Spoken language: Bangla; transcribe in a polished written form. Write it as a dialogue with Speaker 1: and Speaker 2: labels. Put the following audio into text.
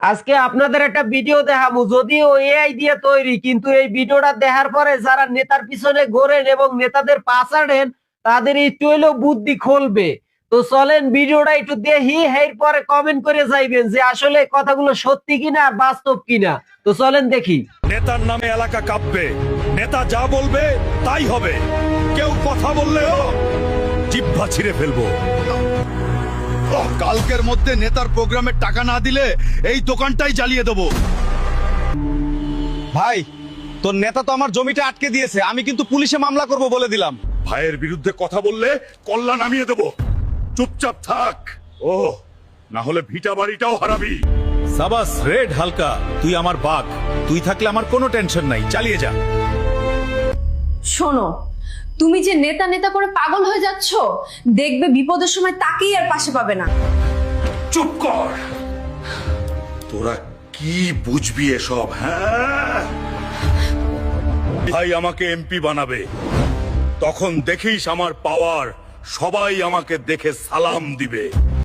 Speaker 1: আজকে আপনাদের একটা ভিডিও দেখাবো, যদিও এআই দিয়ে তৈরি, কিন্তু এই ভিডিওটা দেখার পরে যারা নেতার পিছনে ঘোরেন এবং নেতাদের পাছাড়েন তাদের একটু হইলেও বুদ্ধি খুলবে। তো চলেন ভিডিওটা একটু দেখি, এরপরে কমেন্ট করে যাইবেন যে আসলে কথাগুলো সত্যি কিনা আর বাস্তব কিনা। তো চলেন দেখি।
Speaker 2: নেতার নামে এলাকা কাঁপবে, নেতা যা বলবে তাই হবে। কেউ কথা বললেও জিহ্বা ছিঁড়ে ফেলবো।
Speaker 3: কালকের মধ্যে নেতার প্রোগ্রামের টাকা না দিলে এই দোকানটাই জ্বালিয়ে দেবো।
Speaker 4: ভাই, তোর নেতা তো আমার জমিটা আটকে দিয়েছে, আমি কিন্তু পুলিশে মামলা করব বলে দিলাম।
Speaker 2: ভাইয়ের বিরুদ্ধে কথা বললে কল্লা নামিয়ে দেবো। চুপচাপ থাক। ও না হলে ভিটা বাড়িটাও হারাবি। সাবাস রেড হালকা, তুই আমার বাঘ। তুই থাকলে আমার কোনো টেনশন নাই, চালিয়ে যা।
Speaker 5: শোনো, তুমি যে নেতা নেতা করে পাগল হয়ে যাচ্ছ, দেখবে বিপদের সময় তাকেই আর পাশে পাবে না।
Speaker 2: চুপ কর। তোরা কি বুঝবি এসব? হ্যাঁ, ভাই আমাকে এমপি বানাবে, তখন দেখিস আমার পাওয়ার। সবাই আমাকে দেখে সালাম দিবে।